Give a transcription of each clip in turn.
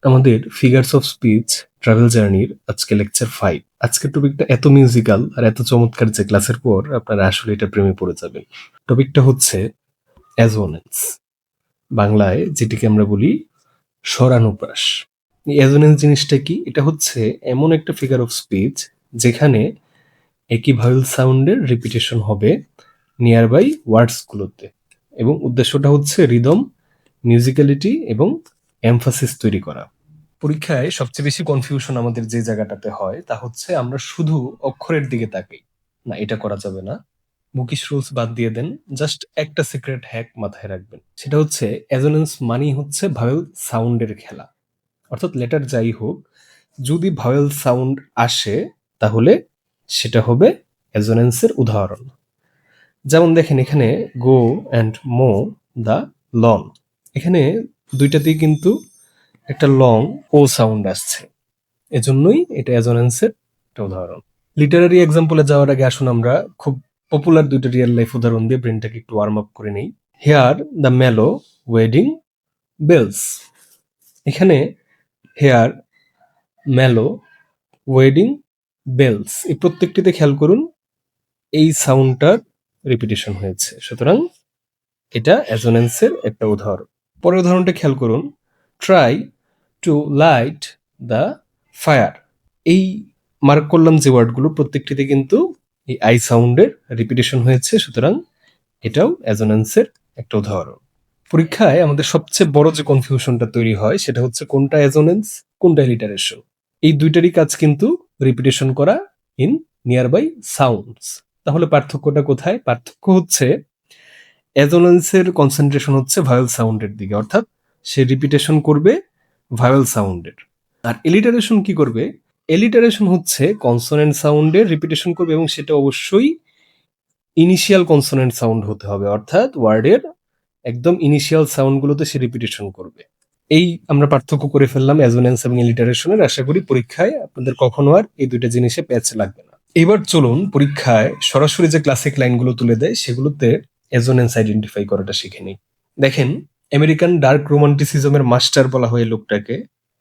আমাদের figures of speech travel জার্নির আজকে লেকচার 5। আজকের টপিকটা এত মিউজিক্যাল আর এত চমৎকার যে ক্লাসের পর আপনারা আসলে এটা প্রেমে পড়ে যাবেন। টপিকটা হচ্ছে অ্যাজোনেন্স, বাংলায় যেটিকে আমরা বলি স্বরানুপ্রাস। এই অ্যাজোনেন্স জিনিসটা কি? এটা হচ্ছে এমন একটা ফিগার অফ স্পিচ যেখানে একই ভাওয়েল সাউন্ডের রিপিটেশন হবে নিয়ার বাই ওয়ার্ডসগুলোতে, এবং উদ্দেশ্যটা হচ্ছে রিদম, মিউজিক্যালিটি এবং এমফাসিস তৈরি করা। পরীক্ষায় সবচেয়ে বেশি কনফিউশন আমাদের যে জায়গাটাতে হয় তা হচ্ছে আমরা শুধু অক্ষরের দিকে তাকাই। না, এটা করা যাবে না। বুকিশ রুলস বাদ দিয়ে দেন। জাস্ট একটা সিক্রেট হ্যাক মাথায় রাখবেন, সেটা হচ্ছে অ্যাজোনেন্স মানেই হচ্ছে ভাওয়েল সাউন্ডের খেলা। অর্থাৎ লেটার যাই হোক, যদি ভাওয়েল সাউন্ড আসে তাহলে সেটা হবে অ্যাজোনেন্সের উদাহরণ। যেমন দেখেন এখানে go and mow the lawn, এখানে দুইটাতেই কিন্তু একটা লং ও সাউন্ড আসছে, এজন্যই এটা অ্যাজোনেন্সের একটা উদাহরণ। লিটারারি এক্সাম্পলে যাওয়ার আগে আসুন আমরা খুব পপুলার দুইটা রিয়েল লাইফ উদাহরণ দিয়ে ব্রেনটাকে একটু ওয়ার্ম আপ করে নেই। হেয়ার দ্য মেলো ওয়েডিং বেলস, এখানে হেয়ার, মেলো, ওয়েডিং, বেলস, এই প্রত্যেকটিতে খেয়াল করুন এই সাউন্ডটার রিপিটেশন হয়েছে, সুতরাং এটা অ্যাজোনেন্সের একটা উদাহরণ। পরের উদাহরণটা খেয়াল করুন, try to light the fire. এই মার্ক করলাম যে ওয়ার্ডগুলো প্রত্যেকটিতে কিন্তু এই আই সাউন্ডের রিপিটেশন হয়েছে, সুতরাং এটাও অ্যাজোনেন্সের একটা উদাহরণ। পরীক্ষায় আমাদের সবচেয়ে বড় যে কনফিউশনটা তৈরি হয় সেটা হচ্ছে কোনটা অ্যাজোনেন্স, কোনটা লিটারেশন। এই দুইটারই কাজ কিন্তু রিপিটেশন করা ইন নিয়ার বাই সাউন্ডস। তাহলে পার্থক্যটা কোথায়? পার্থক্য হচ্ছে অ্যাজোনেন্সের কনসেন্ট্রেশন হচ্ছে ভায়োল সাউন্ডের দিকে, অর্থাৎ সে রিপিটেশন করবে ভায়োল সাউন্ডের। আর এলিটারেশন কি করবে? এলিটারেশন হচ্ছে কনসোনেন্ট সাউন্ডের রিপিটেশন করবে, এবং সেটা অবশ্যই ইনিশিয়াল কনসোনেন্ট সাউন্ড হতে হবে, অর্থাৎ ওয়ার্ডের একদম ইনিশিয়াল সাউন্ডগুলোতে সে রিপিটেশন করবে। এই আমরা পার্থক্য করে ফেললাম অ্যাজোনেন্স এবং এলিটারেশনের। আশা করি পরীক্ষায় আপনাদের কখনো আর এই দুইটা জিনিসে প্যাচ লাগবে না। এবার চলুন পরীক্ষায় সরাসরি যে ক্লাসিক লাইনগুলো তুলে দেয় সেগুলোতে অ্যাজোনেন্স আইডেন্টিফাই করাটা শিখে নিই। দেখেন, আমেরিকান ডার্ক রোমান্টিসিজমের মাস্টার বলা হয় লোকটাকে,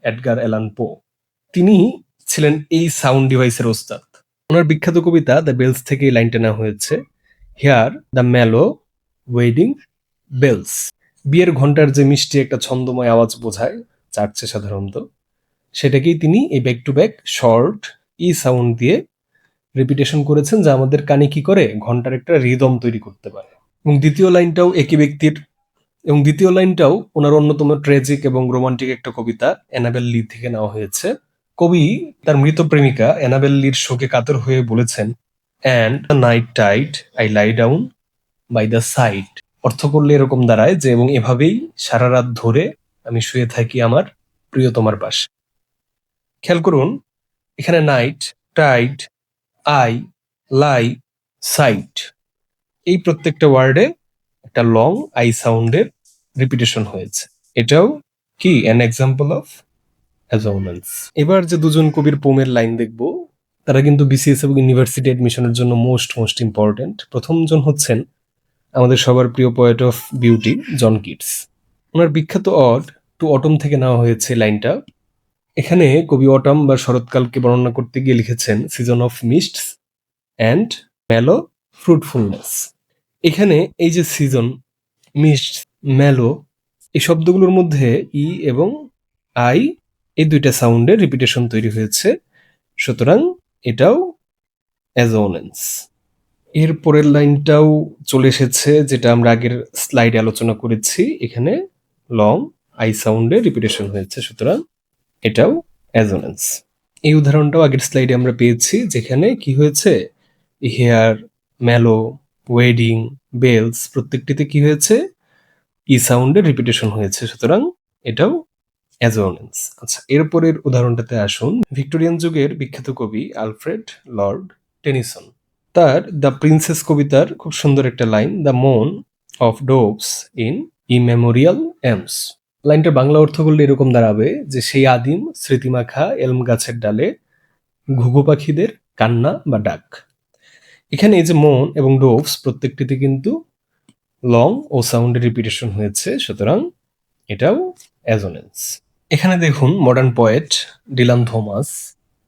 এডগার অ্যালান পো। তিনি ছিলেন এই সাউন্ড ডিভাইসের ওস্তাদ। ওনার বিখ্যাত কবিতা দ্য বেলস থেকে এই লাইনটা নেওয়া হয়েছে, হেয়ার দ্য মেলো ওয়েডিং বেলস। বিয়ের ঘন্টার যে মিষ্টি একটা ছন্দময় আওয়াজ বোঝায় চার্চে সাধারণত, সেটাকেই তিনি এই back to back short E sound দিয়ে রিপিটেশন করেছেন, যা আমাদের কানে কি করে ঘন্টার একটা রিদম তৈরি করতে পারে। এবং দ্বিতীয় লাইনটাও একই ব্যক্তির, এবং দ্বিতীয় লাইনটাও ওনার অন্যতম ট্র্যাজিক এবং রোমান্টিক একটা কবিতা অ্যানাবেল লি থেকে নেওয়া হয়েছে। কবি তার মৃত প্রেমিকা অ্যানাবেল লির শোকে কাতর হয়ে বলেছেন, and the night tide I lie down by the side. অর্থ করলে এরকম দাঁড়ায় যে, এবং এভাবেই সারা রাত ধরে আমি শুয়ে থাকি আমার প্রিয়তমার পাশে। খেয়াল করুন এখানে night, tide, I, lie, side, এই প্রত্যেকটা ওয়ার্ডে একটা লং আই সাউন্ডের রিপিটেশন হয়েছে। এটাও কি অ্যান এক্সাম্পল অফ অ্যাজোনেন্স। এবার যে দুজন কবির পোমের লাইন দেখব, তারা কিন্তু বিসিএস এবং ইউনিভার্সিটি অ্যাডমিশনের জন্য মোস্ট ইম্পর্টেন্ট। প্রথমজন হচ্ছেন আমাদের সবার প্রিয় poet of beauty John Keats. ওনার বিখ্যাত অড টু অটম থেকে নেওয়া হয়েছে লাইনটা। এখানে কবি অটম বা শরৎকালকে বর্ণনা করতে গিয়ে লিখেছেন সিজন অফ মিস্টস অ্যান্ড মেলো ফ্রুটফুলনেস। এখানে এই যে সিজন, মিস্ট, মেলো, এই শব্দগুলোর মধ্যে ই এবং আই, এই দুইটা সাউন্ডের রিপিটেশন তৈরি হয়েছে, সুতরাং এটাও অ্যাজোনেন্স। এর পরের লাইনটাও চলে এসেছে, যেটা আমরা আগের স্লাইডে আলোচনা করেছি। এখানে লং আই সাউন্ডে রিপিটেশন হয়েছে, সুতরাং এটাও অ্যাজোনেন্স। এই উদাহরণটাও আগের স্লাইডে আমরা পেয়েছি, যেখানে কি হয়েছে, হেয়ার, মেলো, ওয়েডিং, বেলস প্রত্যেকটিতে কি হয়েছে, ই সাউন্ডের রিপিটেশন হয়েছে, সুতরাং এটাও অ্যাজোনেন্স। আচ্ছা, এরপরের উদাহরণটাতে আসুন। ভিক্টোরিয়ান যুগের বিখ্যাত কবি আলফ্রেড লর্ড টেনিসন, তার দ্য প্রিন্সেস কবিতার খুব সুন্দর একটা লাইন, দ্য মোন অফ ডোভস ইন ইমেমোরিয়াল এমস। লাইনটার বাংলা অর্থ করলে এরকম দাঁড়াবে যে, সেই আদিম স্মৃতিমাখা এলম গাছের ডালে ঘুঘু পাখিদের কান্না বা ডাক। এখানে এই যে মোন এবং ডোভস প্রত্যেকটিতে কিন্তু লং ও সাউন্ডের রিপিটেশন হয়েছে, সুতরাং এটাও অ্যাজোনেন্স। এখানে দেখুন মডার্ন পোয়েট ডিলান থমাস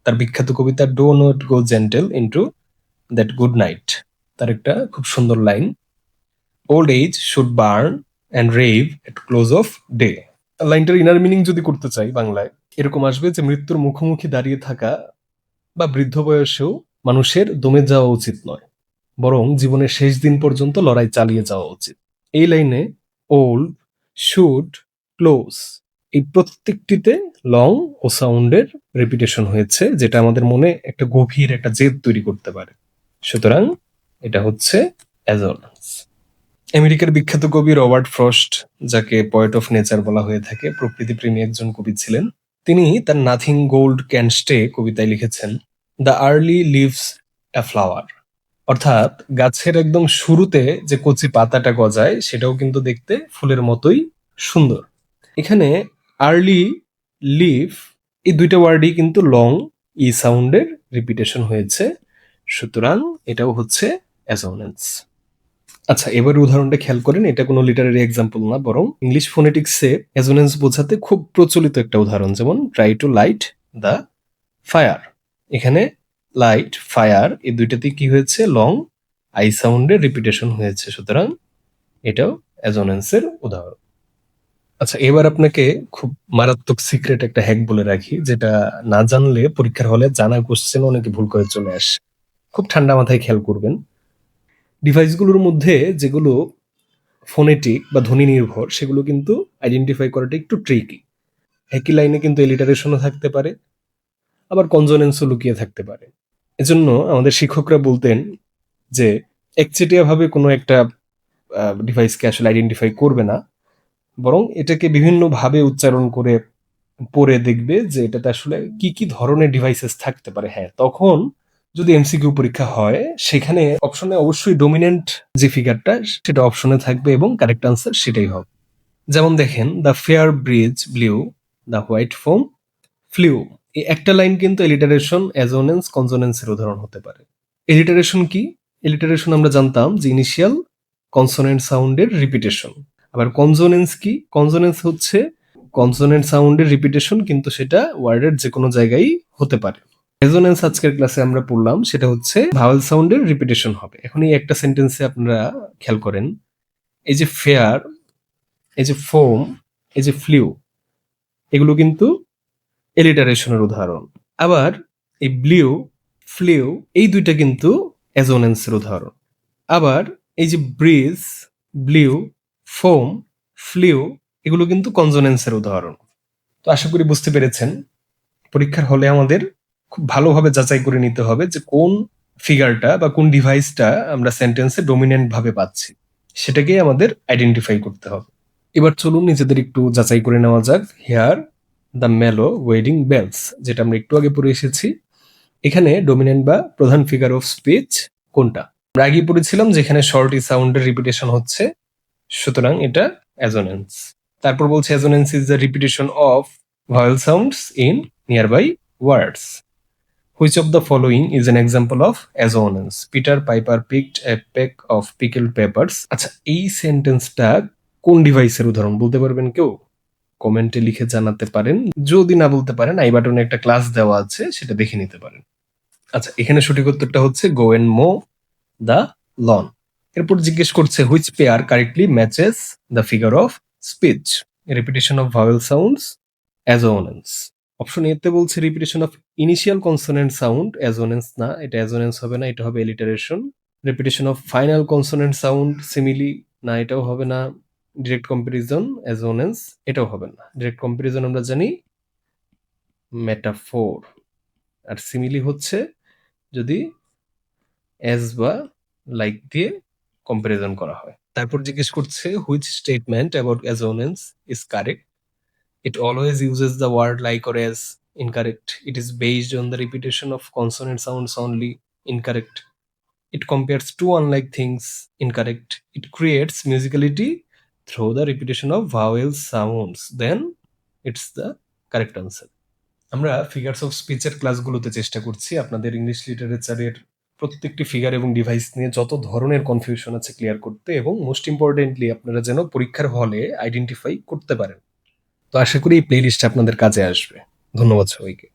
তার বিখ্যাত কবিতা do not go gentle into that good night, তার একটা খুব সুন্দর line, old age should burn and rave at close of day. লাইনটার ইনার মিনিং যদি করতে চাই বাংলায় এরকম আসবে যে মৃত্যুর মুখোমুখি দাঁড়িয়ে থাকা বা বৃদ্ধ বয়সেও মানুষের দমে যাওয়া উচিত নয়, বরং জীবনের শেষ দিন পর্যন্ত লড়াই চালিয়ে যাওয়া উচিত। এই লাইনে ওল্ড, শুড, ক্লোজ এই প্রত্যেকটিতে লং ও সাউন্ডের রেপিটেশন হয়েছে, যেটা আমাদের মনে একটা গভীর একটা জেদ তৈরি করতে পারে। সুতরাং এটা হচ্ছে অ্যাজোনেন্স। আমেরিকার বিখ্যাত কবি রবার্ট ফ্রস্ট, যাকে পয়েট অফ নেচার বলা হয়ে থাকে, প্রকৃতিপ্রেমী একজন কবি ছিলেন। তিনি তার নাথিং গোল্ড ক্যান স্টে কবিতায় লিখেছেন, the early leaves a flower, অর্থাৎ গাছের একদম শুরুতে যে কচি পাতাটা গজায় সেটাও কিন্তু দেখতে ফুলের মতোই সুন্দর। এখানে আর্লি, লিভ এই দুইটা ওয়ার্ডই কিন্তু লং ই সাউন্ডের রিপিটেশন হয়েছে, সুতরাং এটাও হচ্ছে অ্যাসোনেন্স। আচ্ছা, এবার উদাহরণটা খেয়াল করেন, এটা কোনো লিটারারি এক্সাম্পল না, বরং ইংলিশ ফোনেটিক্সে অ্যাসোনেন্স বোঝাতে খুব প্রচলিত একটা উদাহরণ, যেমন try to light the fire. এখানে লাইট, ফায়ার এই দুইটাতে কি হয়েছে, লং আই সাউন্ডের রিপিটেশন হয়েছে, সুতরাং এটাও অ্যাসোনেন্সের উদাহরণ। আচ্ছা, এবার আপনাকে খুব মারাত্মক সিক্রেট একটা হ্যাক বলে রাখি, যেটা না জানলে পরীক্ষার হলে জানা কোশ্চেন অনেকে ভুল করে চলে আসে। খুব ঠান্ডা মাথায় খেয়াল করবেন, ডিভাইসগুলোর মধ্যে যেগুলো ফোনেটিক বা ধ্বনি নির্ভর সেগুলো কিন্তু আইডেন্টিফাই করাটা একটু ট্রিকি। একই লাইনে কিন্তু এলিটারেশনও থাকতে পারে, আবার কনজোনেন্সও লুকিয়ে থাকতে পারে। এজন্য আমাদের শিক্ষকরা বলতেন যে একচেটিয়াভাবে কোনো একটা ডিভাইসকে আসলে আইডেন্টিফাই করবে না, বরং এটাকে বিভিন্নভাবে উচ্চারণ করে পড়ে দেখবে যে এটাতে আসলে কি কি ধরনের ডিভাইসেস থাকতে পারে। হ্যাঁ, তখন যদি এমসিকিউ পরীক্ষা হয় সেখানে অপশনে অবশ্যই ডোমিনেন্ট যে ফিগারটা সেটা অপশনে থাকবে এবং কারেক্ট আনসার সেটাই হবে। যেমন দেখেন, the fair breeze blew, the white foam flew, এই একটা লাইন কিন্তু এলিটারেশন, অ্যাজোনেন্স, কনসোনেন্সের উদাহরণ হতে পারে। এলিটারেশন কি? এলিটারেশন আমরা জানতাম যে ইনিশিয়াল কনসোনেন্ট সাউন্ডের রিপিটেশন। আবার কনসোনেন্স কি? কনসোনেন্স হচ্ছে কনসোনেন্ট সাউন্ডের রিপিটেশন, কিন্তু সেটা ওয়ার্ডের যে কোনো জায়গায় হতে পারে। রেজোনেন্স আজকের ক্লাসে আমরা পড়লাম, সেটা হচ্ছে ভাওয়েল সাউন্ডের রিপিটেশন হবে। এখন এই একটা সেন্টেন্সে আপনারা খেয়াল করেন, এই যে ফেয়ার, এই যে ফোম, এই যে ফ্লিউ, এগুলো কিন্তু এলিটারেশনের উদাহরণ। আবার এই ব্লিউ, ফ্লিউ এই দুইটা কিন্তু অ্যাজোনেন্সের উদাহরণ। আবার এই যে ব্রিজ, ব্লিউ, ফোম, ফ্লিউ এগুলো কিন্তু কনসোনেন্সের উদাহরণ। তো আশা করি বুঝতে পেরেছেন, পরীক্ষার হলে আমাদের খুব ভালোভাবে যাচাই করে নিতে হবে যে কোন ফিগারটা বা কোন ডিভাইসটা আমরা সেন্টেন্সে ডমিনেন্ট ভাবে পাচ্ছি, সেটাকেই আমাদের আইডেন্টিফাই করতে হবে। এবার চলুন নিজেদের একটু যাচাই করে নেওয়া যাক। হেয়ার দ্য মেলো ওয়েডিং বেলস, যেটা আমরা একটু আগে পড়ে এসেছি, এখানে ডমিনেন্ট বা প্রধান ফিগার অফ স্পিচ কোনটা? আমরা আগে পড়েছিলাম যেখানে শর্ট ই সাউন্ডের রিপিটেশন হচ্ছে, সুতরাং এটা অ্যাজোনেন্স। তারপর বলছে assonance is the repetition of vowel sounds in nearby words. Which of the following is an example of assonance? Peter Piper picked a peck of পিকেলড papers. আচ্ছা, এই সেন্টেন্সটা কোন ডিভাইসের উদাহরণ বলতে পারবেন কেউ? কমেন্টে লিখে জানাতে পারেন। যদি না বলতে পারেন, আই বাটনে একটা ক্লাস দেওয়া আছে, সেটা দেখে নিতে পারেন। আচ্ছা, এখানে সঠিক উত্তরটা হচ্ছে go and mow the lawn. এরপর জিজ্ঞেস করছে which pair correctly matches the figure of speech? Repetition of vowel sounds, assonance. Option এতে বলছে repetition of initial consonant sound, assonance না, এটা অ্যাজোনেন্স হবে না, এটা হবে alliteration. Repetition of final consonant sound, simile, না এটাও হবে না। ডিরেক্ট কম্পারিজন, অ্যাজোনেন্স, এটাও হবে না। ডিরেক্ট কম্পারিজন আমরা জানি মেটাফোর, আর সিমিলি হচ্ছে যদি অ্যাজ বা লাইক দিয়ে কম্পারিজন করা হয়। তারপর জিজ্ঞেস করছে which statement about assonance is correct? It always uses the word like or as. Incorrect. It is based on the repetition of consonant sounds only. Incorrect. It compares two unlike things. Incorrect. It creates musicality through the repetition of vowel sounds. Then it's the correct answer. আমরা figures of স্পিচের ক্লাসগুলোতে চেষ্টা করছি আপনাদের English লিটারেচারের প্রত্যেকটি figure এবং device নিয়ে যত ধরনের কনফিউশন আছে ক্লিয়ার করতে, এবং মোস্ট ইম্পর্টেন্টলি আপনারা যেন পরীক্ষার হলে আইডেন্টিফাই করতে পারেন। তো আশা করি এই প্লে লিস্টটা আপনাদের কাজে আসবে। ধন্যবাদ সবাইকে।